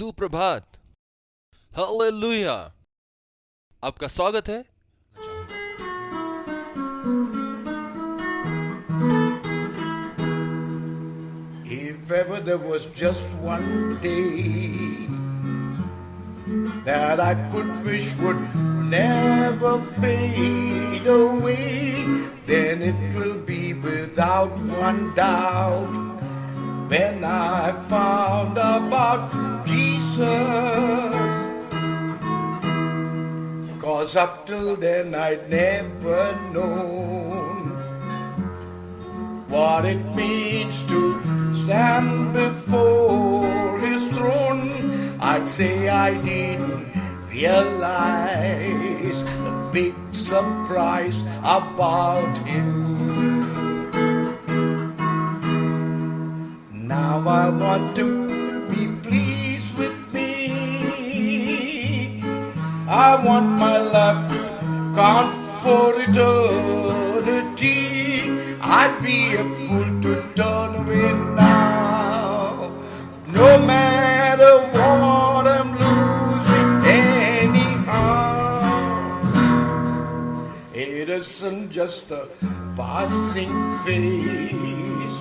सुप्रभात। हालेलुया। आपका स्वागत है। If ever there was just one day that I could wish would never fade away, then it will be without one doubt when I found about Jesus. 'Cause up till then I'd never known what it means to stand before his throne. I'd say I didn't realize the big surprise about him. Now I want to be pleased with me. I want my love to count for eternity. I'd be a fool to turn away now, no matter what I'm losing anyhow. It isn't just a passing phase.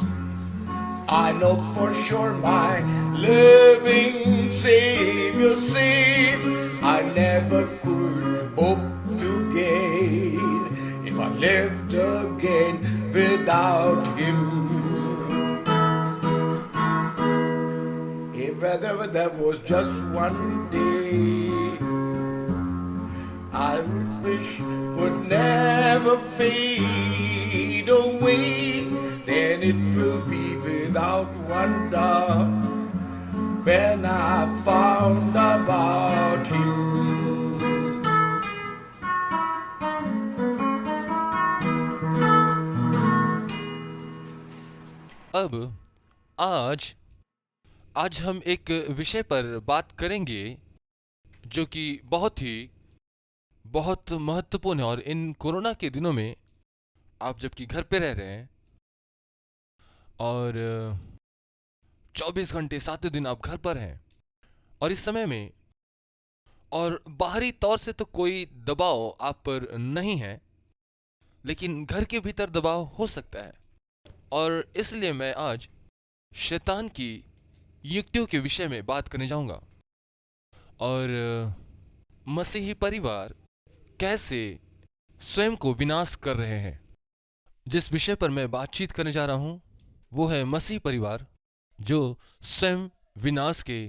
I know for sure my living Savior says I never could hope to gain if I lived again without him. If ever there was just one day I wish would never fade away, then it will be without wonder when I found about him. अब आज हम एक विषय पर बात करेंगे जो कि बहुत महत्वपूर्ण है। और इन कोरोना के दिनों में आप जबकि घर पे रह रहे हैं और 24 घंटे 7 दिन आप घर पर हैं, और इस समय में और बाहरी तौर से तो कोई दबाव आप पर नहीं है, लेकिन घर के भीतर दबाव हो सकता है। और इसलिए मैं आज शैतान की युक्तियों के विषय में बात करने जाऊंगा और मसीही परिवार कैसे स्वयं को विनाश कर रहे हैं। जिस विषय पर मैं बातचीत करने जा रहा हूं वो है मसीही परिवार जो स्वयं विनाश के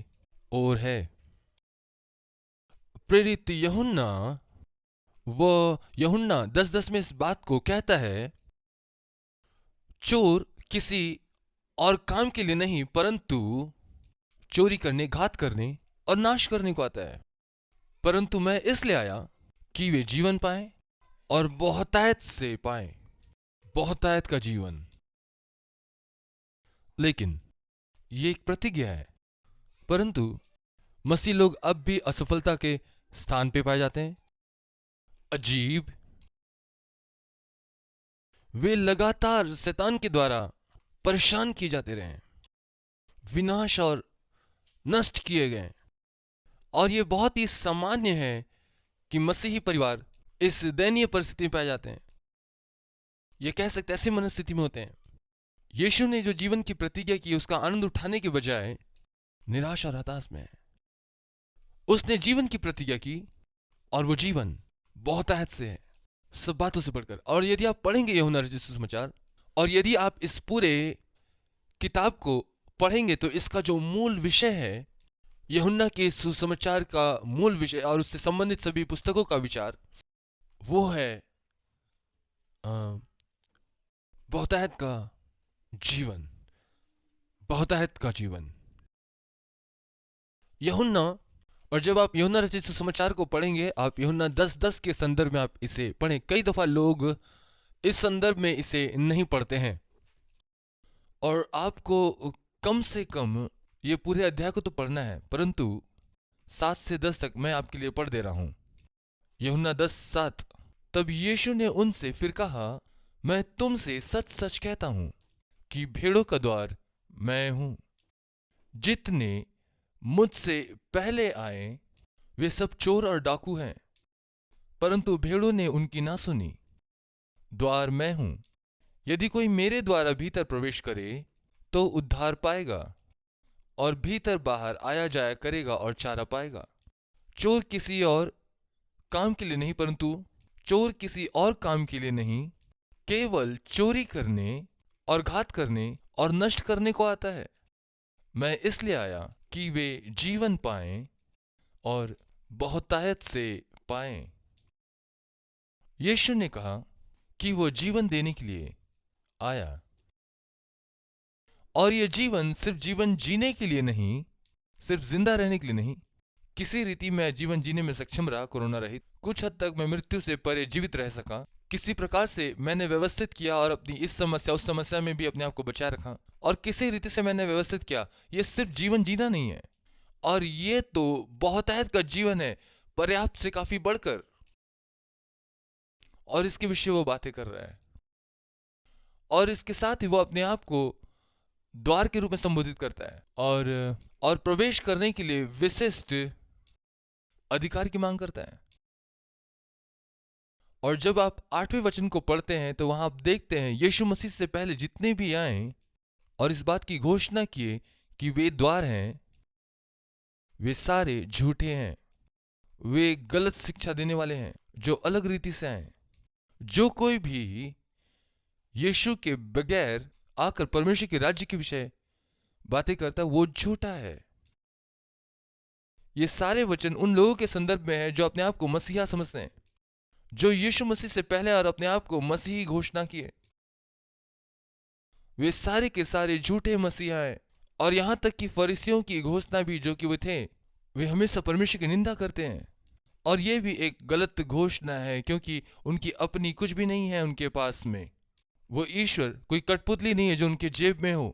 ओर है। प्रेरित यूहन्ना 10:10 में इस बात को कहता है, चोर किसी और काम के लिए नहीं परंतु चोरी करने, घात करने और नाश करने को आता है। परंतु मैं इसलिए आया कि वे जीवन पाएं और बहुतायत से पाएं, बहुतायत का जीवन। लेकिन ये एक प्रतिज्ञा है, परंतु मसीह लोग अब भी असफलता के स्थान पे पाए जाते हैं। अजीब, वे लगातार शैतान के द्वारा परेशान किए जाते रहे, विनाश और नष्ट किए गए। और यह बहुत ही सामान्य है कि मसीही परिवार इस दयनीय परिस्थिति में पाए जाते हैं। यह कह सकते ऐसी मनस्थिति में होते हैं। यीशु ने जो जीवन की प्रतिज्ञा की उसका आनंद उठाने के बजाय निराश और हताश में है। उसने जीवन की प्रतिज्ञा की और वो जीवन बहुतायत से है, सब बातों से बढ़कर। और यदि आप पढ़ेंगे यूहन्ना रचित सुसमाचार और यदि आप इस पूरे किताब को पढ़ेंगे तो इसका जो मूल विषय है, यूहन्ना के सुसमाचार का मूल विषय और उससे संबंधित सभी पुस्तकों का विचार, वो है बहुतायत का जीवन, बहुतायत का जीवन। यूहन्ना, और जब आप यूहन्ना रचित सुसमाचार को पढ़ेंगे, आप यूहन्ना 10:10 के संदर्भ में आप इसे पढ़ें। कई दफा लोग इस संदर्भ में इसे नहीं पढ़ते हैं और आपको कम से कम ये पूरे अध्याय को तो पढ़ना है, परंतु 7 से 10 तक मैं आपके लिए पढ़ दे रहा हूं। यूहन्ना 10:7, तब यीशु ने उनसे फिर कहा, मैं तुमसे सच सच कहता हूं कि भेड़ों का द्वार मैं हूं। जितने मुझसे पहले आए वे सब चोर और डाकू हैं, परंतु भेड़ों ने उनकी ना सुनी। द्वार मैं हूं, यदि कोई मेरे द्वारा भीतर प्रवेश करे तो उद्धार पाएगा और भीतर बाहर आया जाया करेगा और चारा पाएगा। चोर किसी और काम के लिए नहीं, चोर किसी और काम के लिए नहीं, केवल चोरी करने और घात करने और नष्ट करने को आता है। मैं इसलिए आया कि वे जीवन पाएं और बहुतायत से पाएं। यीशु ने कहा कि वो जीवन देने के लिए आया, और ये जीवन सिर्फ जीवन जीने के लिए नहीं, सिर्फ जिंदा रहने के लिए नहीं। किसी रीति मैं जीवन जीने में सक्षम रहा, कोरोना रहित। कुछ हद तक मैं मृत्यु से परे जीवित रह सका। किसी प्रकार से मैंने व्यवस्थित किया और अपनी इस समस्या उस समस्या में भी अपने आप को बचाए रखा, और किसी रीति से मैंने व्यवस्थित किया। ये सिर्फ जीवन जीना नहीं है, और ये तो बहुतायत का जीवन है, पर्याप्त से काफी बढ़कर। और इसके विषय वो बातें कर रहा है, और इसके साथ ही वो अपने आप को द्वार के रूप में संबोधित करता है, और प्रवेश करने के लिए विशिष्ट अधिकार की मांग करता है। और जब आप 8वें वचन को पढ़ते हैं तो वहां आप देखते हैं यीशु मसीह से पहले जितने भी आए और इस बात की घोषणा किए कि वे द्वार हैं, वे सारे झूठे हैं। वे गलत शिक्षा देने वाले हैं जो अलग रीति से आए। जो कोई भी यीशु के बगैर आकर परमेश्वर के राज्य के विषय बातें करता है वो झूठा है। ये सारे वचन उन लोगों के संदर्भ में है जो अपने आप को मसीहा समझते हैं, जो यीशु मसीह से पहले और अपने आप को मसीही घोषणा किए। वे सारे के सारे झूठे मसीहा हैं। और यहां तक कि फरीसियों की घोषणा भी जो कि वे हमेशा परमेश्वर की निंदा करते हैं, और यह भी एक गलत घोषणा है, क्योंकि उनकी अपनी कुछ भी नहीं है उनके पास में। वो ईश्वर कोई कठपुतली नहीं है जो उनके जेब में हो।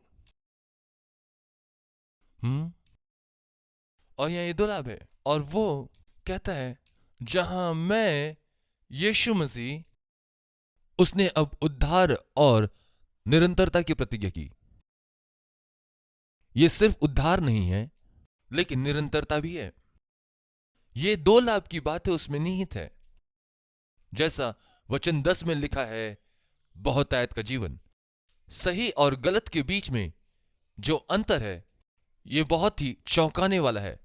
और यहां ये दो लाभ है। और वो कहता है जहां मैं यीशु मसीह, उसने अब उद्धार और निरंतरता की प्रतिज्ञा की। यह सिर्फ उद्धार नहीं है लेकिन निरंतरता भी है। ये दो लाभ की बातें उसमें निहित है। जैसा वचन 10 में लिखा है, बहुतायत का जीवन। सही और गलत के बीच में जो अंतर है यह बहुत ही चौंकाने वाला है।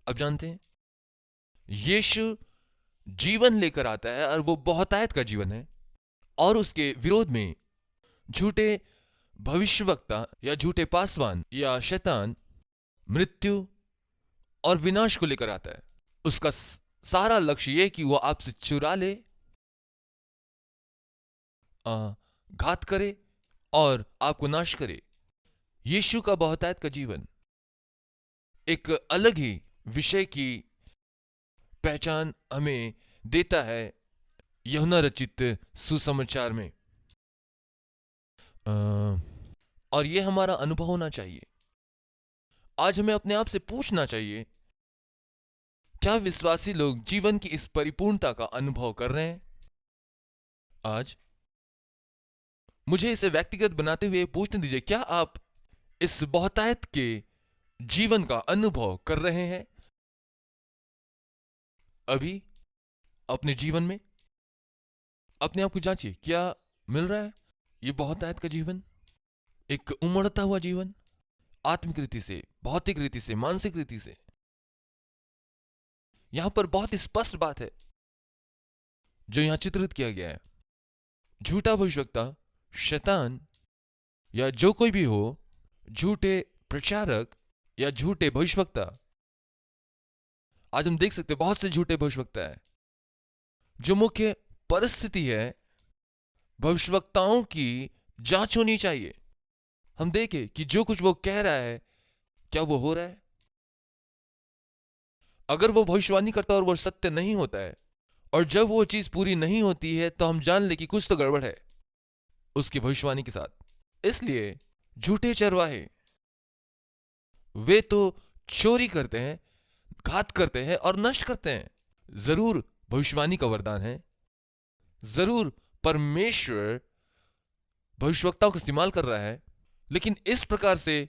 अब जानते हैं यीशु जीवन लेकर आता है और वो बहुतायत का जीवन है, और उसके विरोध में झूठे भविष्यवक्ता या झूठे पासवान या शैतान मृत्यु और विनाश को लेकर आता है। उसका सारा लक्ष्य यह कि वो आपसे चुरा ले, घात करे और आपको नाश करे। यीशु का बहुतायत का जीवन एक अलग ही विषय की पहचान हमें देता है यूहन्ना रचित सुसमाचार में। और यह हमारा अनुभव होना चाहिए। आज हमें अपने आप से पूछना चाहिए, क्या विश्वासी लोग जीवन की इस परिपूर्णता का अनुभव कर रहे हैं? आज मुझे इसे व्यक्तिगत बनाते हुए पूछने दीजिए, क्या आप इस बहुतायत के जीवन का अनुभव कर रहे हैं अभी अपने जीवन में? अपने आप को जांचिए, क्या मिल रहा है ये बहुतायत का जीवन? एक उमड़ता हुआ जीवन, आत्मिक रीति से, भौतिक रीति से, मानसिक रीति से। यहां पर बहुत ही स्पष्ट बात है जो यहां चित्रित किया गया है। झूठा भविष्यवक्ता, शैतान या जो कोई भी हो, झूठे प्रचारक या झूठे भविष्यवक्ता। आज हम देख सकते हैं बहुत से झूठे भविष्यवक्ता है। जो मुख्य परिस्थिति है, भविष्यवक्ताओं की जांच होनी चाहिए। हम देखें कि जो कुछ वो कह रहा है क्या वो हो रहा है। अगर वो भविष्यवाणी करता है और वो सत्य नहीं होता है, और जब वो चीज पूरी नहीं होती है, तो हम जान ले कि कुछ तो गड़बड़ है उसकी भविष्यवाणी के साथ। इसलिए झूठे चरवाहे, वे तो चोरी करते हैं, घात करते हैं और नष्ट करते हैं। जरूर भविष्यवाणी का वरदान है, जरूर परमेश्वर भविष्यवक्ताओं को इस्तेमाल कर रहा है, लेकिन इस प्रकार से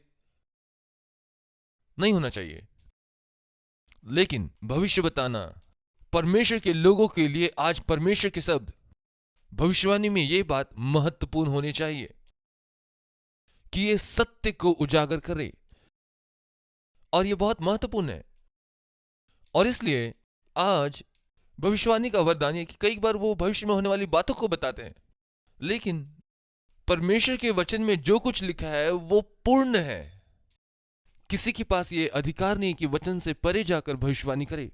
नहीं होना चाहिए। लेकिन भविष्य बताना परमेश्वर के लोगों के लिए आज परमेश्वर के शब्द भविष्यवाणी में यह बात महत्वपूर्ण होनी चाहिए कि ये सत्य को उजागर करे, और यह बहुत महत्वपूर्ण है। और इसलिए आज भविष्यवाणी का वरदान है कि कई बार वो भविष्य में होने वाली बातों को बताते हैं, लेकिन परमेश्वर के वचन में जो कुछ लिखा है वो पूर्ण है। किसी के पास ये अधिकार नहीं कि वचन से परे जाकर भविष्यवाणी करे।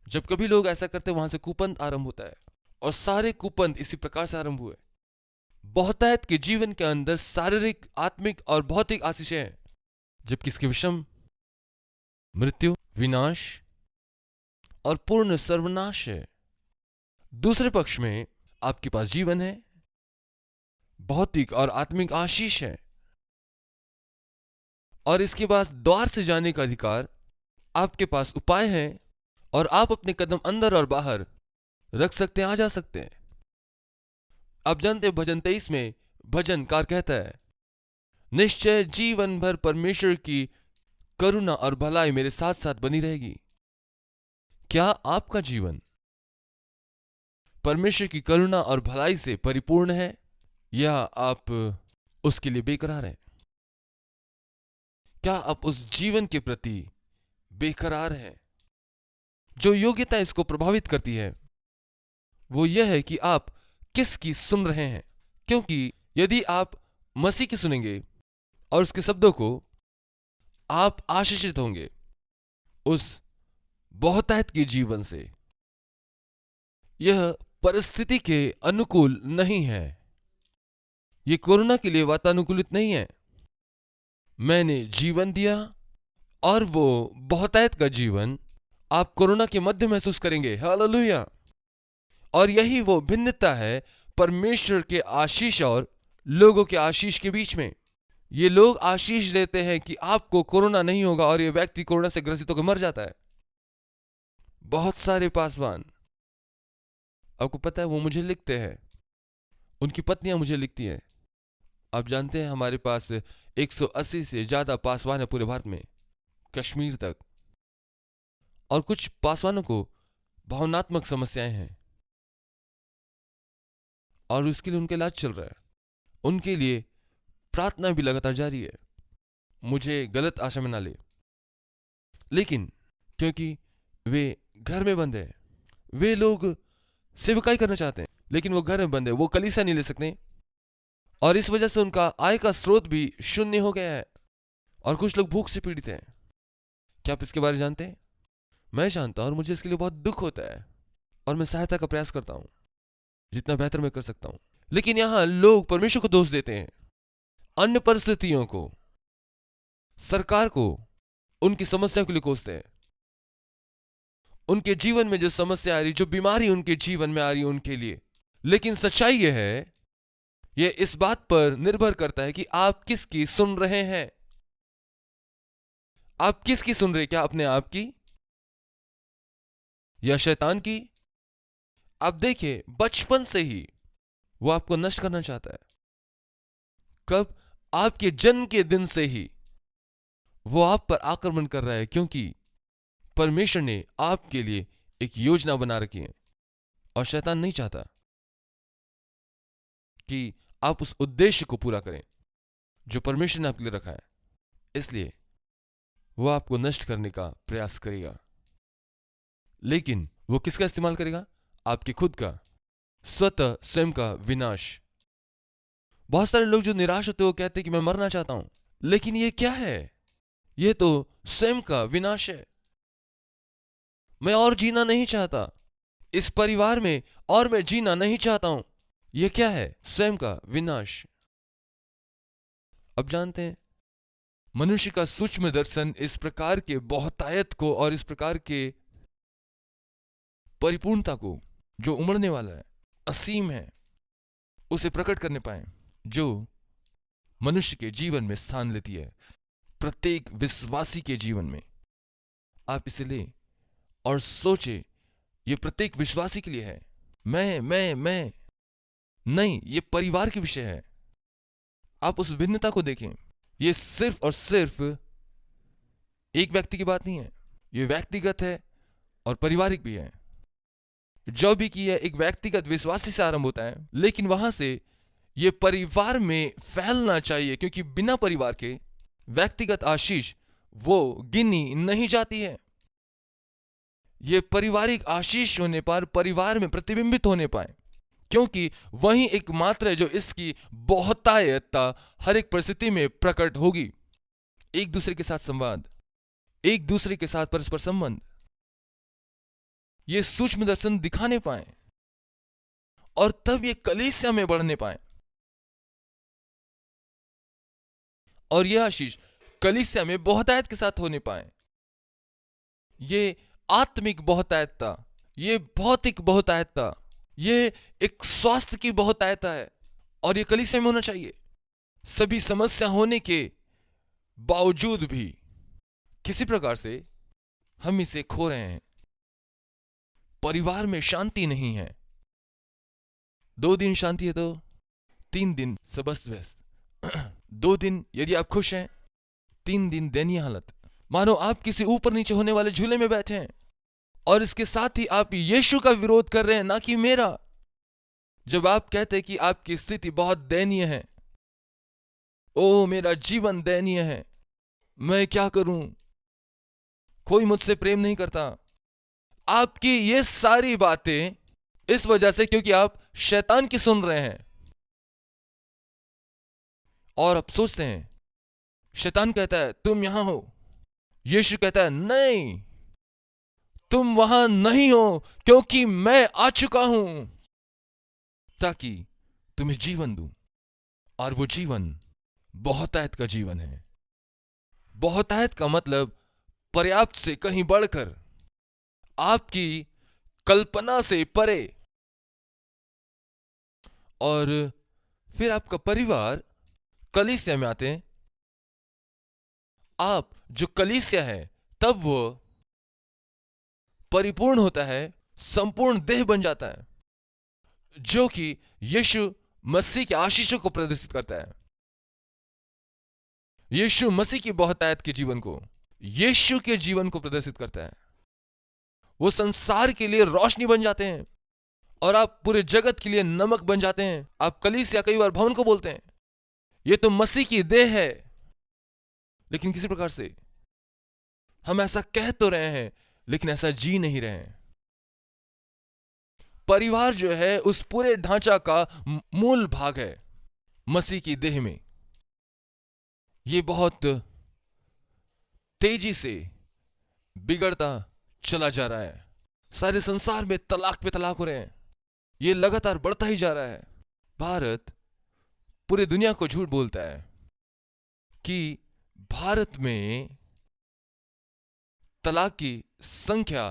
जब कभी लोग ऐसा करते वहां से कुपंथ आरंभ होता है, और सारे कुपंथ इसी प्रकार से आरंभ हुए। बहुतायत के जीवन के अंदर शारीरिक, आत्मिक और भौतिक आशीषें हैं, जबकि इसके विषम मृत्यु, विनाश और पूर्ण सर्वनाश है। दूसरे पक्ष में आपके पास जीवन है, भौतिक और आत्मिक आशीष है, और इसके बाद द्वार से जाने का अधिकार, आपके पास उपाय है, और आप अपने कदम अंदर और बाहर रख सकते हैं, आ जा सकते हैं। आप जानते हैं भजन 23 में भजनकार कहता है, निश्चय जीवन भर परमेश्वर की करुणा और भलाई मेरे साथ साथ बनी रहेगी। क्या आपका जीवन परमेश्वर की करुणा और भलाई से परिपूर्ण है, या आप उसके लिए बेकरार हैं? क्या आप उस जीवन के प्रति बेकरार हैं? जो योग्यता इसको प्रभावित करती है वो यह है कि आप किसकी सुन रहे हैं। क्योंकि यदि आप मसीह की सुनेंगे और उसके शब्दों को, आप आशीषित होंगे उस बहुतायत के जीवन से। यह परिस्थिति के अनुकूल नहीं है, यह कोरोना के लिए वातानुकूलित नहीं है। मैंने जीवन दिया, और वो बहुतायत का जीवन आप कोरोना के मध्य महसूस करेंगे। हालेलुया। और यही वो भिन्नता है परमेश्वर के आशीष और लोगों के आशीष के बीच में। ये लोग आशीष देते हैं कि आपको कोरोना नहीं होगा, और ये व्यक्ति कोरोना से ग्रसित होकर मर जाता है। बहुत सारे पासवान, आपको पता है, वो मुझे लिखते हैं, उनकी पत्नियां मुझे लिखती हैं। आप जानते हैं हमारे पास 180 से ज्यादा पासवान है पूरे भारत में, कश्मीर तक। और कुछ पासवानों को भावनात्मक समस्याएं हैं, और उसके लिए उनका इलाज चल रहा है। उनके लिए प्रार्थना भी लगातार जारी है। मुझे गलत आशा में ना ले, लेकिन क्योंकि वे घर में बंद है, वे लोग सेवकाई करना चाहते हैं, लेकिन वो घर में बंद है, वो कलीसिया नहीं ले सकते, और इस वजह से उनका आय का स्रोत भी शून्य हो गया है, और कुछ लोग भूख से पीड़ित हैं। क्या आप इसके बारे में जानते हैं? मैं जानता हूं, और मुझे इसके लिए बहुत दुख होता है, और मैं सहायता का प्रयास करता हूं जितना बेहतर मैं कर सकता हूं। लेकिन यहां लोग परमेश्वर को दोष देते हैं, अन्य परिस्थितियों को, सरकार को, उनकी समस्या के लिए कोसते हैं। उनके जीवन में जो समस्या आ रही, जो बीमारी उनके जीवन में आ रही है उनके लिए। लेकिन सच्चाई यह है, यह इस बात पर निर्भर करता है कि आप किसकी सुन रहे हैं। आप किसकी सुन रहे? क्या अपने आप की या शैतान की? आप देखिए, बचपन से ही वो आपको नष्ट करना चाहता है। कब? आपके जन्म के दिन से ही वो आप पर आक्रमण कर रहा है, क्योंकि परमेश्वर ने आपके लिए एक योजना बना रखी है, और शैतान नहीं चाहता कि आप उस उद्देश्य को पूरा करें जो परमेश्वर ने आपके लिए रखा है। इसलिए वो आपको नष्ट करने का प्रयास करेगा। लेकिन वो किसका इस्तेमाल करेगा? आपके खुद का, स्वतः स्वयं का विनाश। बहुत सारे लोग जो निराश होते हैं वो कहते हैं कि मैं मरना चाहता हूं, लेकिन ये क्या है? ये तो स्वयं का विनाश है। मैं और जीना नहीं चाहता इस परिवार में, और मैं जीना नहीं चाहता हूं। यह क्या है? स्वयं का विनाश। अब जानते हैं, मनुष्य का सूक्ष्म दर्शन इस प्रकार के बहुतायत को और इस प्रकार के परिपूर्णता को, जो उमड़ने वाला है, असीम है, उसे प्रकट करने पाए, जो मनुष्य के जीवन में स्थान लेती है, प्रत्येक विश्वासी के जीवन में। आप इसे लें और सोचे, ये प्रत्येक विश्वासी के लिए है। मैं नहीं, ये परिवार के विषय है। आप उस भिन्नता को देखें। ये सिर्फ और सिर्फ एक व्यक्ति की बात नहीं है, ये व्यक्तिगत है और पारिवारिक भी है। जो भी किया एक व्यक्तिगत विश्वासी से आरंभ होता है, लेकिन वहां से ये परिवार में फैलना चाहिए, क्योंकि बिना परिवार के व्यक्तिगत आशीष वो गिनी नहीं जाती है। ये पारिवारिक आशीष होने पर परिवार में प्रतिबिंबित होने पाए, क्योंकि वही एकमात्र है जो इसकी बहुतायतता हर एक परिस्थिति में प्रकट होगी। एक दूसरे के साथ संवाद, एक दूसरे के साथ परस्पर संबंध, ये सूक्ष्म दर्शन दिखाने पाए और तब ये कलीसिया में बढ़ने पाए। और यह आशीष कलीसिया में बहुतायत के साथ होने पाए। ये आत्मिक बहुतायतता, ये भौतिक बहुतायतता, ये एक स्वास्थ्य की बहुतायता है और ये कलीसिया में होना चाहिए। सभी समस्या होने के बावजूद भी किसी प्रकार से हम इसे खो रहे हैं। परिवार में शांति नहीं है। 2 दिन शांति है तो 3 दिन सब अस्त व्यस्त। 2 दिन यदि आप खुश हैं, 3 दिन दयनीय हालत, मानो आप किसी ऊपर नीचे होने वाले झूले में बैठे हैं और इसके साथ ही आप यीशु का विरोध कर रहे हैं, ना कि मेरा। जब आप कहते हैं कि आपकी स्थिति बहुत दयनीय है, ओ मेरा जीवन दयनीय है, मैं क्या करूं, कोई मुझसे प्रेम नहीं करता, आपकी ये सारी बातें इस वजह से क्योंकि आप शैतान की सुन रहे हैं। और आप सोचते हैं, शैतान कहता है तुम यहां हो, यीशु कहता है नहीं, तुम वहां नहीं हो, क्योंकि मैं आ चुका हूं ताकि तुम्हें जीवन दूं। और वो जीवन बहुतायत का जीवन है। बहुतायत का मतलब पर्याप्त से कहीं बढ़कर, आपकी कल्पना से परे। और फिर आपका परिवार कलीसिया में आते हैं। आप जो कलीसिया है तब वो परिपूर्ण होता है, संपूर्ण देह बन जाता है, जो कि यीशु मसीह के आशीषों को प्रदर्शित करता है। यीशु मसीह की बहुतायत के जीवन को, यीशु के जीवन को प्रदर्शित करता है। वो संसार के लिए रोशनी बन जाते हैं और आप पूरे जगत के लिए नमक बन जाते हैं। आप कलीसिया कई बार भवन को बोलते हैं, ये तो मसीह की देह है, लेकिन किसी प्रकार से हम ऐसा कह तो रहे हैं लेकिन ऐसा जी नहीं रहे हैं। परिवार जो है उस पूरे ढांचा का मूल भाग है मसीह की देह में। ये बहुत तेजी से बिगड़ता चला जा रहा है। सारे संसार में तलाक पे तलाक हो रहे हैं। ये लगातार बढ़ता ही जा रहा है। भारत पूरी दुनिया को झूठ बोलता है कि भारत में तलाक की संख्या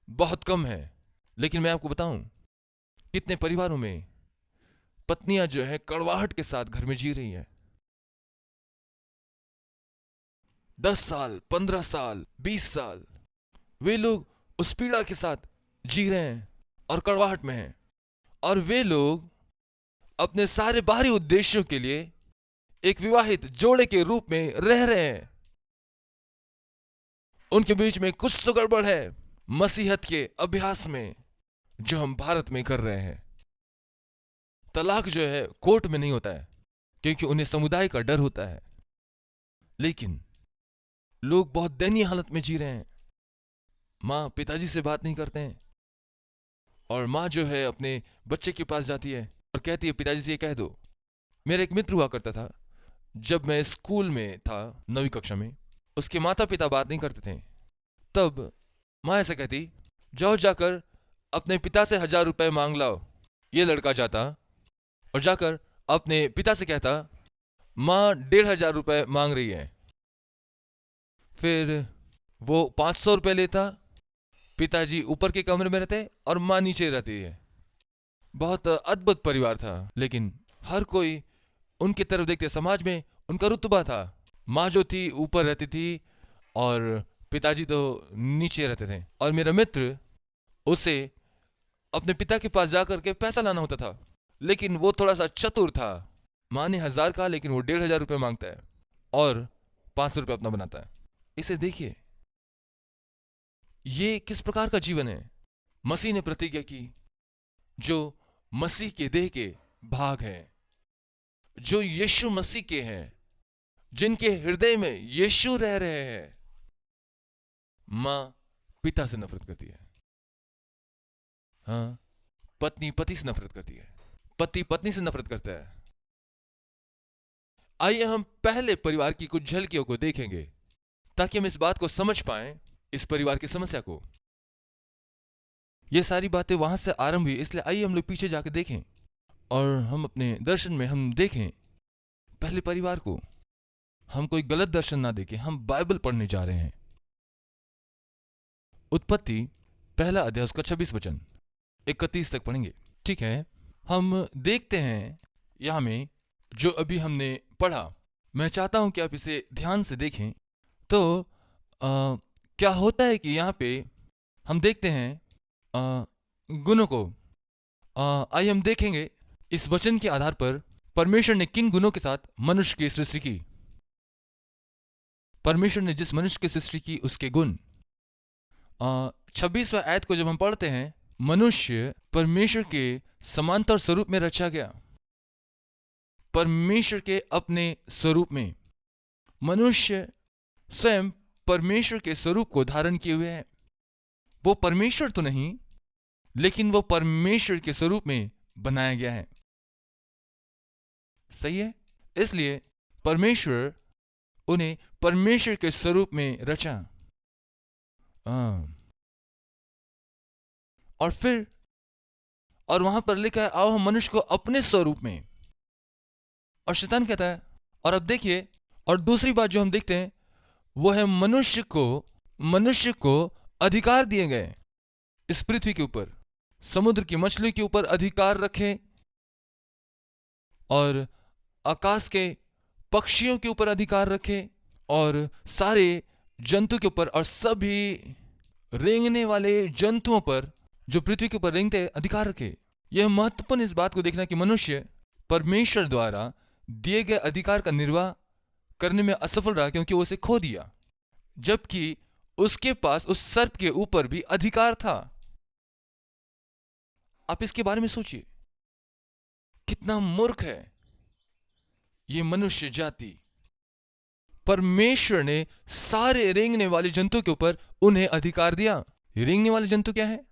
बहुत कम है, लेकिन मैं आपको बताऊं कितने परिवारों में पत्नियां जो है कड़वाहट के साथ घर में जी रही हैं। 10 साल, 15 साल, 20 साल वे लोग उस पीड़ा के साथ जी रहे हैं और कड़वाहट में हैं। और वे लोग अपने सारे बाहरी उद्देश्यों के लिए एक विवाहित जोड़े के रूप में रह रहे हैं। उनके बीच में कुछ तो गड़बड़ है मसीहत के अभ्यास में जो हम भारत में कर रहे हैं। तलाक जो है कोर्ट में नहीं होता है क्योंकि उन्हें समुदाय का डर होता है, लेकिन लोग बहुत दयनीय हालत में जी रहे हैं। माँ पिताजी से बात नहीं करते हैं और माँ जो है अपने बच्चे के पास जाती है और कहती है पिताजी से ये कह दो। मेरा एक मित्र हुआ करता था, जब मैं स्कूल में था 9वीं कक्षा में, उसके माता पिता बात नहीं करते थे। तब माँ ऐसा कहती, जाओ जाकर अपने पिता से 1000 रुपए मांग लाओ। ये लड़का जाता और जाकर अपने पिता से कहता, माँ 1500 रुपए मांग रही है। फिर वो 500 रुपए लेता। पिताजी ऊपर के कमरे में रहते और माँ नीचे रहती है। बहुत अद्भुत परिवार था, लेकिन हर कोई उनकी तरफ देखते। समाज में उनका रुतबा था। माँ जो थी ऊपर रहती थी और पिताजी तो नीचे रहते थे। और मेरा मित्र, उसे अपने पिता के पास जाकर के पैसा लाना होता था, लेकिन वो थोड़ा सा चतुर था। माँ ने 1000 कहा, लेकिन वो 1500 रुपये मांगता है और 500 रुपये अपना बनाता है। इसे देखिए, ये किस प्रकार का जीवन है। मसीह ने प्रतिज्ञा की, जो मसीह के देह के भाग है, जो यीशु मसीह के हैं, जिनके हृदय में यीशु रह रहे हैं, मां पिता से नफरत करती है। हाँ, पत्नी पति से नफरत करती है, पति पत्नी से नफरत करता है। आइए हम पहले परिवार की कुछ झलकियों को देखेंगे ताकि हम इस बात को समझ पाएं, इस परिवार की समस्या को। ये सारी बातें वहां से आरंभ हुई, इसलिए आइए हम लोग पीछे जाकर देखें और हम अपने दर्शन में हम देखें पहले परिवार को। हम कोई गलत दर्शन ना देखें, हम बाइबल पढ़ने जा रहे हैं। उत्पत्ति पहला अध्याय उसका 26 वचन 31 तक पढ़ेंगे, ठीक है। हम देखते हैं यहां में जो अभी हमने पढ़ा, मैं चाहता हूं कि आप इसे ध्यान से देखें। तो क्या होता है कि यहां पे हम देखते हैं गुणों को। आइए हम देखेंगे इस वचन के आधार पर परमेश्वर ने किन गुणों के साथ मनुष्य की सृष्टि की। परमेश्वर ने जिस मनुष्य की सृष्टि की उसके गुण। 26वां आयत को जब हम पढ़ते हैं, मनुष्य परमेश्वर के समांतर स्वरूप में रचा गया, परमेश्वर के अपने स्वरूप में। मनुष्य स्वयं परमेश्वर के स्वरूप को धारण किए हुए है। वो परमेश्वर तो नहीं, लेकिन वो परमेश्वर के स्वरूप में बनाया गया है। सही है। इसलिए परमेश्वर उन्हें परमेश्वर के स्वरूप में रचा। और वहां पर लिखा है, आओ हम मनुष्य को अपने स्वरूप में। और शैतान कहता है, और अब देखिए, और दूसरी बात जो हम देखते हैं वो है मनुष्य को अधिकार दिए गए इस पृथ्वी के ऊपर, समुद्र की मछली के ऊपर अधिकार रखे, और आकाश के पक्षियों के ऊपर अधिकार रखे, और सारे जंतु के ऊपर और सभी रेंगने वाले जंतुओं पर जो पृथ्वी के ऊपर रेंगते अधिकार रखे। यह महत्वपूर्ण इस बात को देखना कि मनुष्य परमेश्वर द्वारा दिए गए अधिकार का निर्वाह करने में असफल रहा, क्योंकि वो उसे खो दिया, जबकि उसके पास उस सर्प के ऊपर भी अधिकार था। आप इसके बारे में सोचिए, कितना मूर्ख है ये मनुष्य जाति। परमेश्वर ने सारे रेंगने वाले जंतु के ऊपर उन्हें अधिकार दिया। रेंगने वाले जंतु क्या है?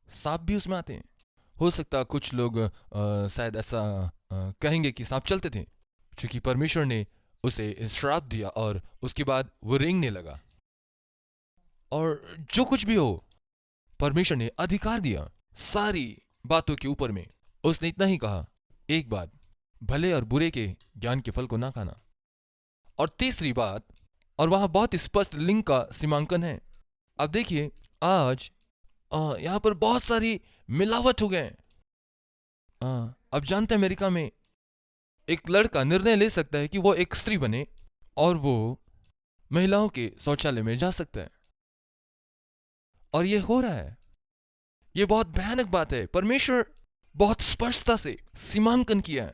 सांप भी उसमें आते हैं। हो सकता कुछ लोग शायद ऐसा कहेंगे कि सांप चलते थे, क्योंकि परमेश्वर ने उसे श्राप दिया और उसके बाद वो रेंगने लगा। और जो कुछ भी हो, परमेश्वर ने अधिकार दिया सारी बातों के ऊपर में। उसने इतना ही कहा, एक बात, भले और बुरे के ज्ञान के फल को ना खाना। और तीसरी बात, और वहां बहुत स्पष्ट लिंग का सीमांकन है। अब देखिए, आज यहां पर बहुत सारी मिलावट हो गए। अब जानते हैं, अमेरिका में एक लड़का निर्णय ले सकता है कि वो एक स्त्री बने और वो महिलाओं के शौचालय में जा सकता है, और ये हो रहा है। ये बहुत भयानक बात है। परमेश्वर बहुत स्पष्टता से सीमांकन किया है,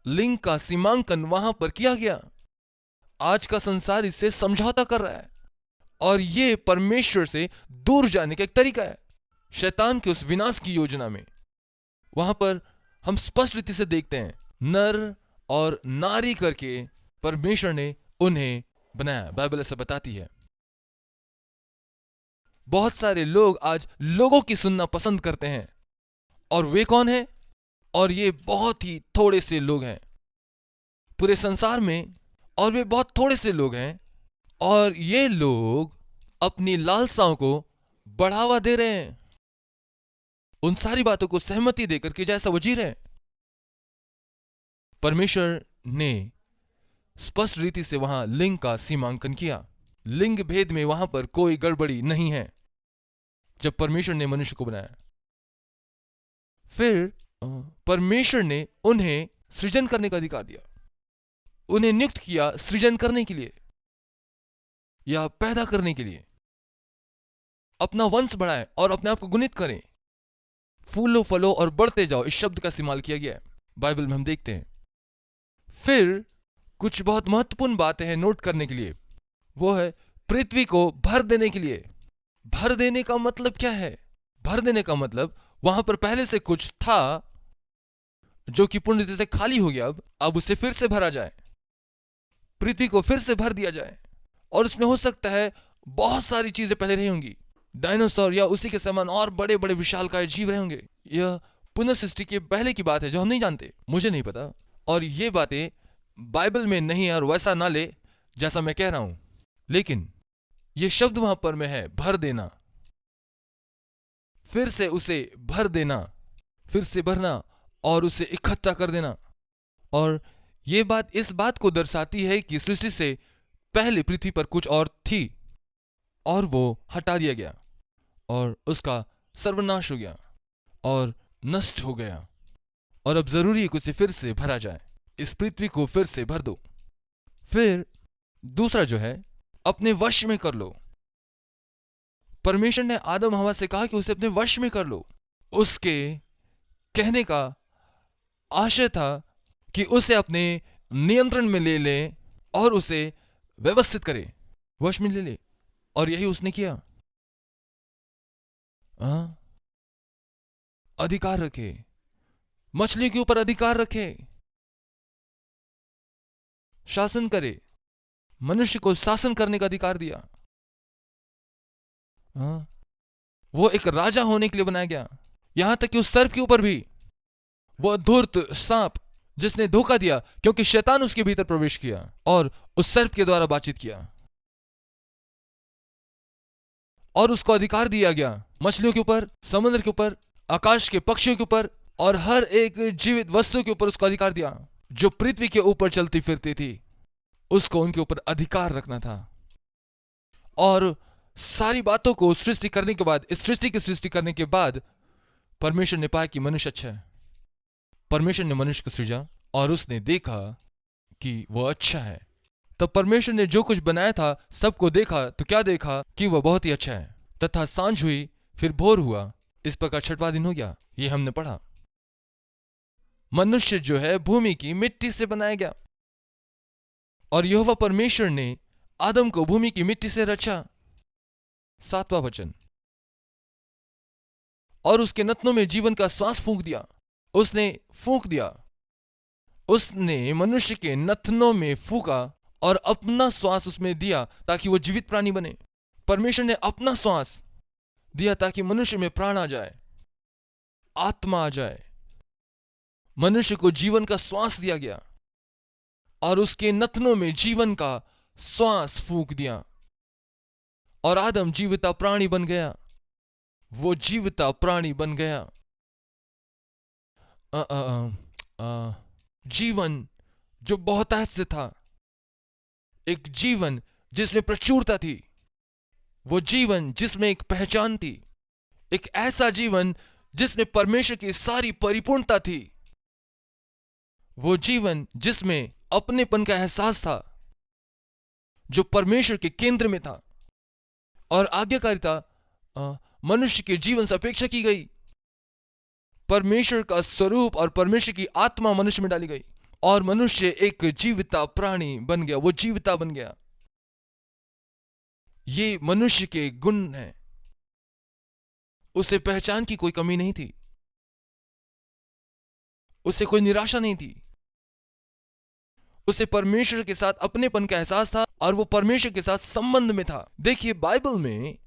लिंग का सीमांकन वहां पर किया गया। आज का संसार इससे समझौता कर रहा है, और ये परमेश्वर से दूर जाने का एक तरीका है। शैतान के उस विनाश की योजना में वहां पर हम स्पष्ट रीति से देखते हैं, नर और नारी करके परमेश्वर ने उन्हें बनाया। बाइबल ऐसा बताती है। बहुत सारे लोग आज लोगों की सुनना पसंद करते हैं, और वे कौन हैं? और ये बहुत ही थोड़े से लोग हैं पूरे संसार में, और वे बहुत थोड़े से लोग हैं, और ये लोग अपनी लालसाओं को बढ़ावा दे रहे हैं, उन सारी बातों को सहमति देकर के जैसा वो जी रहे हैं। परमेश्वर ने स्पष्ट रीति से वहां लिंग का सीमांकन किया। लिंग भेद में वहां पर कोई गड़बड़ी नहीं है जब परमेश्वर ने मनुष्य को बनाया। फिर परमेश्वर ने उन्हें सृजन करने का अधिकार दिया, उन्हें नियुक्त किया सृजन करने के लिए या पैदा करने के लिए। अपना वंश बढ़ाएं और अपने आप को गुणित करें, फूलो फलो और बढ़ते जाओ, इस शब्द का इस्तेमाल किया गया है बाइबल में, हम देखते हैं। फिर कुछ बहुत महत्वपूर्ण बातें हैं नोट करने के लिए। वो है पृथ्वी को भर देने के लिए। भर देने का मतलब क्या है? भर देने का मतलब वहां पर पहले से कुछ था जो कि पूर्ण रीति से खाली हो गया, अब उसे फिर से भरा जाए, पृथ्वी को फिर से भर दिया जाए। और उसमें हो सकता है बहुत सारी चीजें पहले रही होंगी, डायनासोर या उसी के समान और बड़े बड़े विशालकाय जीव रहे होंगे। यह पुनर्सृष्टि के पहले की बात है जो हम नहीं जानते, मुझे नहीं पता, और ये बातें बाइबल में नहीं है और वैसा ना ले जैसा मैं कह रहा हूं। लेकिन ये शब्द वहां पर में है, भर देना, फिर से उसे भर देना, फिर से भरना और उसे इकट्ठा कर देना। और ये बात इस बात को दर्शाती है कि सृष्टि से पहले पृथ्वी पर कुछ और थी और वो हटा दिया गया और उसका सर्वनाश हो गया और नष्ट हो गया, और अब जरूरी है कि उसे फिर से भरा जाए। इस पृथ्वी को फिर से भर दो। फिर दूसरा जो है, अपने वश में कर लो। परमेश्वर ने आदम हवा से कहा कि उसे अपने वश में कर लो। उसके कहने का आशय था कि उसे अपने नियंत्रण में ले ले और उसे व्यवस्थित करे, वश में ले ले, और यही उसने किया। अधिकार रखे, मछली के ऊपर अधिकार रखे, शासन करे, मनुष्य को शासन करने का अधिकार दिया। वो एक राजा होने के लिए बनाया गया। यहां तक कि उस सर्प के ऊपर भी, वो धूर्त सांप जिसने धोखा दिया, क्योंकि शैतान उसके भीतर प्रवेश किया और उस सर्प के द्वारा बातचीत किया, और उसको अधिकार दिया गया मछलियों के ऊपर, समुद्र के ऊपर, आकाश के पक्षियों के ऊपर और हर एक जीवित वस्तु के ऊपर उसको अधिकार दिया। जो पृथ्वी के ऊपर चलती फिरती थी उसको उनके ऊपर अधिकार रखना था। और सारी बातों को सृष्टि करने के बाद, इस सृष्टि की सृष्टि करने के बाद, परमेश्वर ने पाया कि मनुष्य अच्छा है। परमेश्वर ने मनुष्य को सृजा और उसने देखा कि वह अच्छा है। तब परमेश्वर ने जो कुछ बनाया था सबको देखा तो क्या देखा कि वह बहुत ही अच्छा है। तथा सांझ हुई, फिर भोर हुआ, इस प्रकार छठवां दिन हो गया। ये हमने पढ़ा। मनुष्य जो है भूमि की मिट्टी से बनाया गया और यहोवा परमेश्वर ने आदम को भूमि की मिट्टी से रचा। 7वां वचन। और उसके नथनों में जीवन का श्वास फूंक दिया। उसने फूंक दिया, उसने मनुष्य के नथनों में फूंका और अपना श्वास उसमें दिया ताकि वो जीवित प्राणी बने। परमेश्वर ने अपना श्वास दिया ताकि मनुष्य में प्राण आ जाए, आत्मा आ जाए। मनुष्य को जीवन का श्वास दिया गया और उसके नथनों में जीवन का श्वास फूंक दिया और आदम जीविता प्राणी बन गया। वो जीविता प्राणी बन गया। जीवन जो बहुतायत से था, एक जीवन जिसमें प्रचुरता थी, वो जीवन जिसमें एक पहचान थी, एक ऐसा जीवन जिसमें परमेश्वर की सारी परिपूर्णता थी, वो जीवन जिसमें अपनेपन का एहसास था, जो परमेश्वर के केंद्र में था। और आज्ञाकारिता मनुष्य के जीवन से अपेक्षा की गई। परमेश्वर का स्वरूप और परमेश्वर की आत्मा मनुष्य में डाली गई और मनुष्य एक जीविता प्राणी बन गया। वो जीविता बन गया। ये मनुष्य के गुण हैं। उसे पहचान की कोई कमी नहीं थी, उसे कोई निराशा नहीं थी, उसे परमेश्वर के साथ अपनेपन का एहसास था और वो परमेश्वर के साथ संबंध में था। देखिए, बाइबल में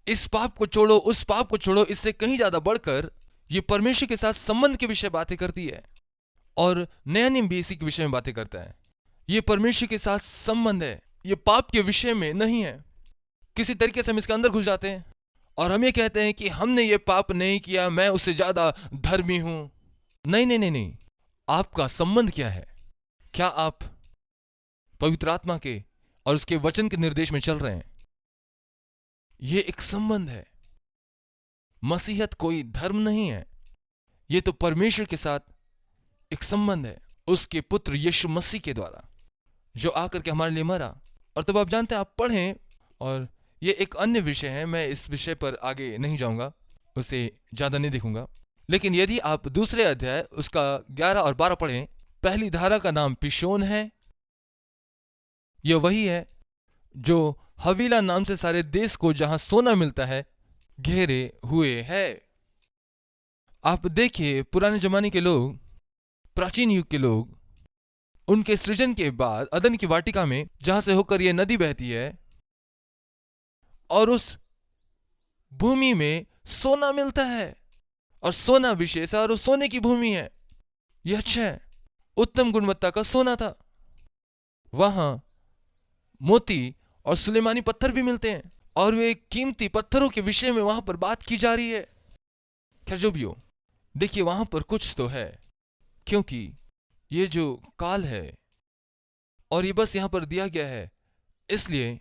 इस पाप को छोड़ो, उस पाप को छोड़ो, इससे कहीं ज्यादा बढ़कर ये परमेश्वर के साथ संबंध के विषय बातें करती है और नया नियम भी इसी के विषय में बातें करता है। ये परमेश्वर के साथ संबंध है, ये पाप के विषय में नहीं है। किसी तरीके से हम इसके अंदर घुस जाते हैं और हम ये कहते हैं कि हमने ये पाप नहीं किया, मैं उससे ज्यादा धर्मी हूं। नहीं नहीं नहीं नहीं, आपका संबंध क्या है? क्या आप पवित्र आत्मा के और उसके वचन के निर्देश में चल रहे हैं? ये एक संबंध है। मसीहत कोई धर्म नहीं है, ये तो परमेश्वर के साथ एक संबंध है, उसके पुत्र यीशु मसीह के द्वारा, जो आकर के हमारे लिए मरा। और तब आप जानते हैं, आप पढ़ें, और ये एक अन्य विषय है, मैं इस विषय पर आगे नहीं जाऊंगा, उसे ज्यादा नहीं देखूंगा। लेकिन यदि आप दूसरे अध्याय उसका 11 और 12 पढ़ें, पहली धारा का नाम पिशोन है यह वही है जो हवीला नाम से सारे देश को जहां सोना मिलता है घेरे हुए है। आप देखिए, पुराने जमाने के लोग, प्राचीन युग के लोग, उनके सृजन के बाद अदन की वाटिका में जहां से होकर यह नदी बहती है, और उस भूमि में सोना मिलता है, और सोना विशेष है, और वो सोने की भूमि है। यह अच्छा है, उत्तम गुणवत्ता का सोना था। वहां मोती और सुलेमानी पत्थर भी मिलते हैं, और वे कीमती पत्थरों के विषय में वहां पर बात की जा रही है। खैर जो भी हो, देखिए वहां पर कुछ तो है, क्योंकि ये जो काल है और ये बस यहां पर दिया गया है, इसलिए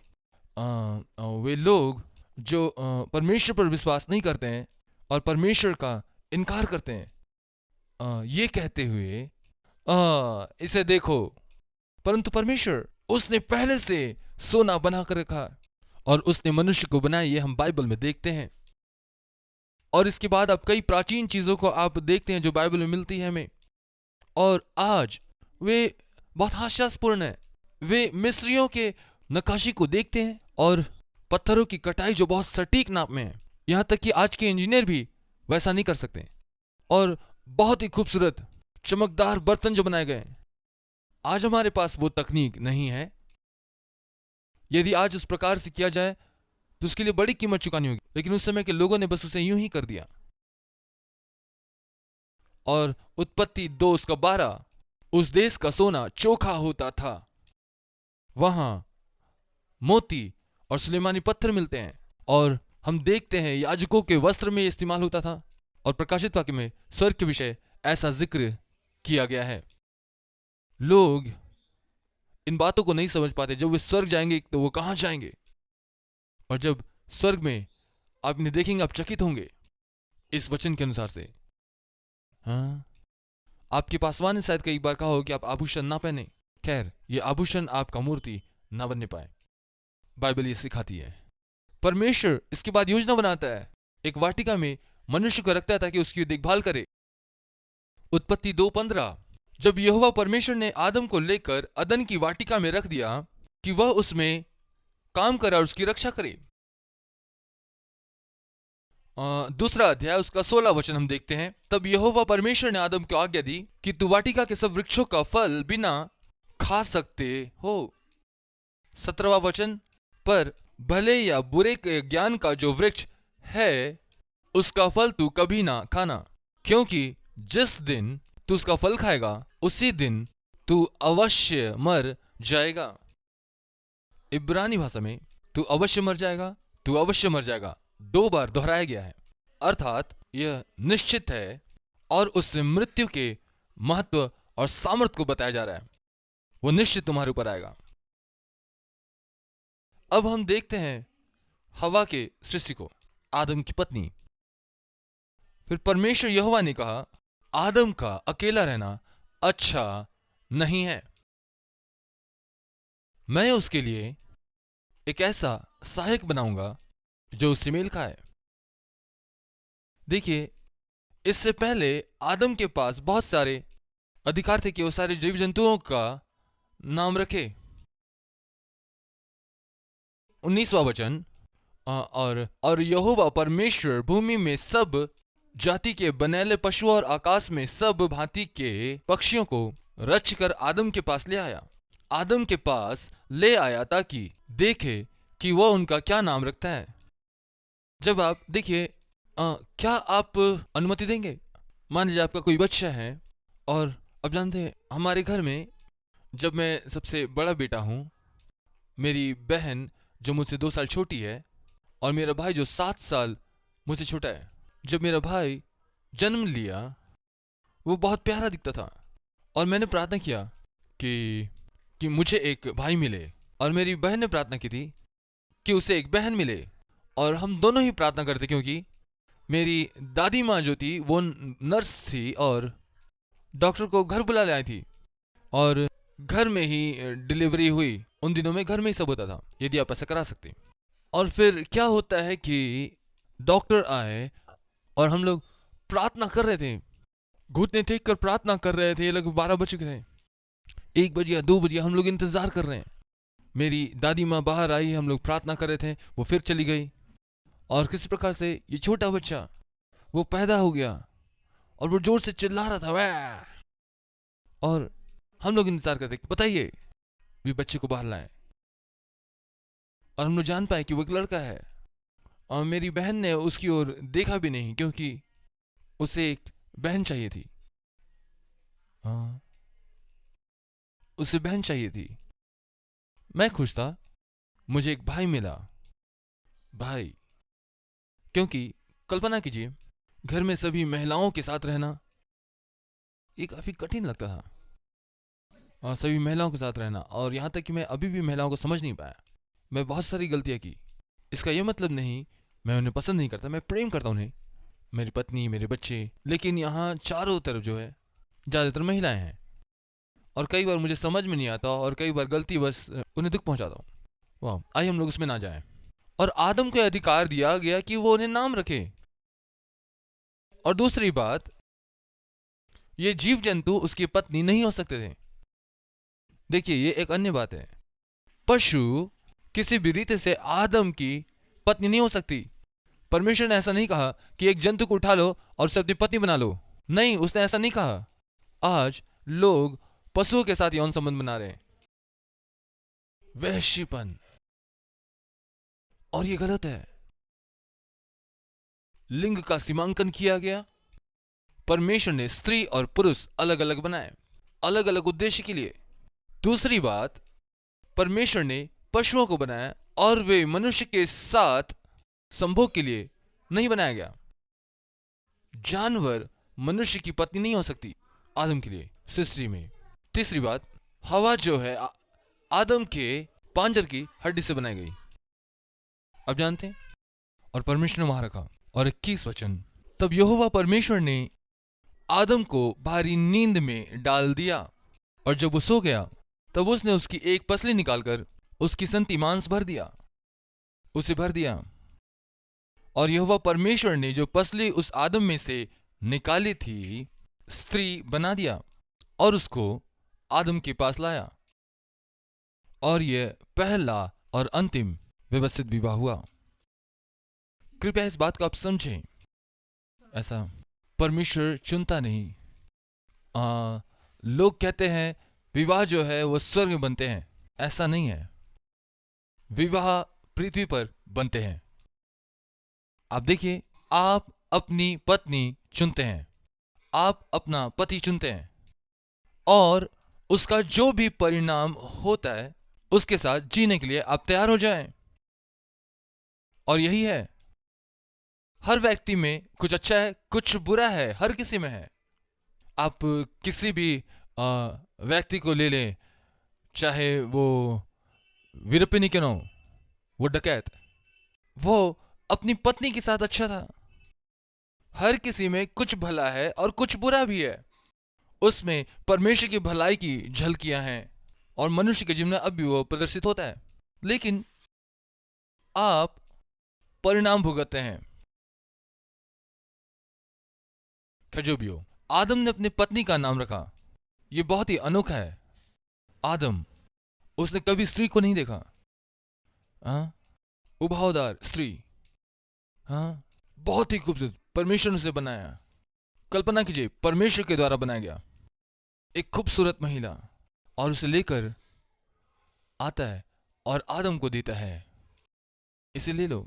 वे लोग जो परमेश्वर पर विश्वास नहीं करते हैं और परमेश्वर का इनकार करते हैं, ये कहते हुए इसे देखो, परंतु परमेश्वर उसने पहले से सोना बना कर रखा और उसने मनुष्य को बनाया। ये हम बाइबल में देखते हैं। और इसके बाद आप कई प्राचीन चीजों को आप देखते हैं जो बाइबल में मिलती है हमें, और आज वे बहुत हास्यास्पूर्ण है। वे मिस्रियों के नक्काशी को देखते हैं और पत्थरों की कटाई जो बहुत सटीक नाप में है, यहां तक कि आज के इंजीनियर भी वैसा नहीं कर सकते। और बहुत ही खूबसूरत चमकदार बर्तन जो बनाए गए, आज हमारे पास वो तकनीक नहीं है। यदि आज उस प्रकार से किया जाए तो उसके लिए बड़ी कीमत चुकानी होगी, लेकिन उस समय के लोगों ने बस उसे यूं ही कर दिया। और उत्पत्ति 2:12, उस देश का सोना चोखा होता था। वहां मोती और सुलेमानी पत्थर मिलते हैं, और हम देखते हैं याजकों के वस्त्र में इस्तेमाल होता था, और प्रकाशित वाक्य में स्वर्ग के विषय ऐसा जिक्र किया गया है। लोग इन बातों को नहीं समझ पाते। जब वे स्वर्ग जाएंगे तो वो कहां जाएंगे, और जब स्वर्ग में आप इन्हें देखेंगे, आप चकित होंगे इस वचन के अनुसार से। हाँ, आपके पासवान ने शायद कई बार कहा हो कि आप आभूषण ना पहने। खैर, ये आभूषण आपका मूर्ति ना बनने पाए, बाइबल ये सिखाती है। परमेश्वर इसके बाद योजना बनाता है, एक वाटिका में मनुष्य को रखता है ताकि उसकी देखभाल करे। उत्पत्ति 2:15, जब यहोवा परमेश्वर ने आदम को लेकर अदन की वाटिका में रख दिया कि वह उसमें काम करे और उसकी रक्षा करे। दूसरा अध्याय उसका 16 वचन हम देखते हैं, तब यहोवा परमेश्वर ने आदम को आज्ञा दी कि तू वाटिका के सब वृक्षों का फल बिना खा सकते हो। 17वां वचन, पर भले या बुरे के ज्ञान का जो वृक्ष है उसका फल तू कभी ना खाना, क्योंकि जिस दिन तू उसका फल खाएगा उसी दिन तू अवश्य मर जाएगा। इब्रानी भाषा में तू अवश्य मर जाएगा, तू अवश्य मर जाएगा 2 बार दोहराया गया है, अर्थात यह निश्चित है, और उससे मृत्यु के महत्व और सामर्थ्य को बताया जा रहा है। वो निश्चित तुम्हारे ऊपर आएगा। अब हम देखते हैं हवा के सृष्टि को, आदम की पत्नी। फिर परमेश्वर यहोवा ने कहा, आदम का अकेला रहना अच्छा नहीं है, मैं उसके लिए एक ऐसा सहायक बनाऊंगा जो उससे मेल खाए। देखिए, इससे पहले आदम के पास बहुत सारे अधिकार थे कि वो सारे जीव जंतुओं का नाम रखे। 19वां वचन, और यहोवा परमेश्वर भूमि में सब जाति के बनेले पशुओं और आकाश में सब भांति के पक्षियों को रच कर आदम के पास ले आया। आदम के पास ले आया ताकि देखे कि वह उनका क्या नाम रखता है। जब आप देखिए, क्या आप अनुमति देंगे? मान लीजिए आपका कोई बच्चा है, और अब जानते हैं हमारे घर में जब मैं सबसे बड़ा बेटा हूँ, मेरी बहन जो मुझसे 2 साल छोटी है, और मेरा भाई जो 7 साल मुझसे छोटा है। जब मेरा भाई जन्म लिया वो बहुत प्यारा दिखता था, और मैंने प्रार्थना किया कि मुझे एक भाई मिले, और मेरी बहन ने प्रार्थना की थी कि उसे एक बहन मिले, और हम दोनों ही प्रार्थना करते, क्योंकि मेरी दादी माँ जो थी वो नर्स थी और डॉक्टर को घर बुला ले आई थी, और घर में ही डिलीवरी हुई। उन दिनों में घर में ही सब होता था, यदि आप ऐसा करा सकते। और फिर क्या होता है कि डॉक्टर आए और हम लोग प्रार्थना कर रहे थे, घुटने टेक कर प्रार्थना कर रहे थे। लगभग 12 बज चुके थे, 1 बजे या 2 बजे हम लोग इंतजार कर रहे हैं, मेरी दादी माँ बाहर आई, हम लोग प्रार्थना कर रहे थे, वो फिर चली गई। और किसी प्रकार से ये छोटा बच्चा वो पैदा हो गया और वो जोर से चिल्ला रहा था, वह। और हम लोग इंतजार करते कि बताइए भी बच्चे को बाहर लाए। और हम लोग जान पाए कि वो एक लड़का है। और मेरी बहन ने उसकी ओर देखा भी नहीं, क्योंकि उसे एक बहन चाहिए थी। हाँ, उसे बहन चाहिए थी। मैं खुश था, मुझे एक भाई मिला। भाई, क्योंकि कल्पना कीजिए, घर में सभी महिलाओं के साथ रहना ये काफी कठिन लगता था। और सभी महिलाओं के साथ रहना, और यहाँ तक कि मैं अभी भी महिलाओं को समझ नहीं पाया। मैं बहुत सारी गलतियां की। इसका यह मतलब नहीं मैं उन्हें पसंद नहीं करता, मैं प्रेम करता उन्हें, मेरी पत्नी, मेरे बच्चे। लेकिन यहाँ चारों तरफ जो है ज़्यादातर महिलाएं हैं, और कई बार मुझे समझ में नहीं आता, और कई बार गलती बस उन्हें दुख पहुंचाता हूँ। वाह, आइए हम लोग उसमें ना जाएं। और आदम को अधिकार दिया गया कि वो उन्हें नाम रखे। और दूसरी बात, ये जीव जंतु उसकी पत्नी नहीं हो सकते थे। देखिए, ये एक अन्य बात है। पशु किसी भी रीति से आदम की पत्नी नहीं हो सकती। परमेश्वर ने ऐसा नहीं कहा कि एक जंतु को उठा लो और उसे अपनी पत्नी बना लो। नहीं, उसने ऐसा नहीं कहा। आज लोग पशुओं के साथ यौन संबंध बना रहे हैं, वैश्यपन, और ये गलत है। लिंग का सीमांकन किया गया। परमेश्वर ने स्त्री और पुरुष अलग अलग बनाए, अलग अलग उद्देश्य के लिए। दूसरी बात, परमेश्वर ने पशुओं को बनाया, और वे मनुष्य के साथ संभोग के लिए नहीं बनाया गया। जानवर मनुष्य की पत्नी नहीं हो सकती आदम के लिए सृष्टि में। तीसरी बात, हवा जो है आदम के पांजर की हड्डी से बनाई गई, अब जानते हैं। और परमेश्वर ने वहां रखा। और 21 वचन, तब यहोवा परमेश्वर ने आदम को भारी नींद में डाल दिया, और जब वो सो गया तब उसने उसकी एक पसली निकालकर उसकी संति मांस भर दिया, उसे भर दिया। और यहोवा परमेश्वर ने जो पसली उस आदम में से निकाली थी, स्त्री बना दिया और उसको आदम के पास लाया। और यह पहला और अंतिम व्यवस्थित विवाह हुआ। कृपया इस बात को आप समझें। ऐसा परमेश्वर चुनता नहीं। लोग कहते हैं विवाह जो है वो स्वर्ग में बनते हैं, ऐसा नहीं है। विवाह पृथ्वी पर बनते हैं। आप देखिए, आप अपनी पत्नी चुनते हैं, आप अपना पति चुनते हैं, और उसका जो भी परिणाम होता है उसके साथ जीने के लिए आप तैयार हो जाएं। और यही है, हर व्यक्ति में कुछ अच्छा है, कुछ बुरा है, हर किसी में है। आप किसी भी व्यक्ति को ले लें, चाहे वो वीरपिनी क्यों ना हो, वो डकैत, वो अपनी पत्नी के साथ अच्छा था। हर किसी में कुछ भला है और कुछ बुरा भी है। उसमें परमेश्वर की भलाई की झलकियां हैं, और मनुष्य के जीवन में अब भी वो प्रदर्शित होता है। लेकिन आप परिणाम भुगतते हैं। जो भी हो, आदम ने अपनी पत्नी का नाम रखा। यह बहुत ही अनोखा है। आदम, उसने कभी स्त्री को नहीं देखा। उभावदार स्त्री, बहुत ही खूबसूरत, परमेश्वर ने उसे बनाया। कल्पना कीजिए, परमेश्वर के द्वारा बनाया गया एक खूबसूरत महिला, और उसे लेकर आता है और आदम को देता है, इसे ले लो।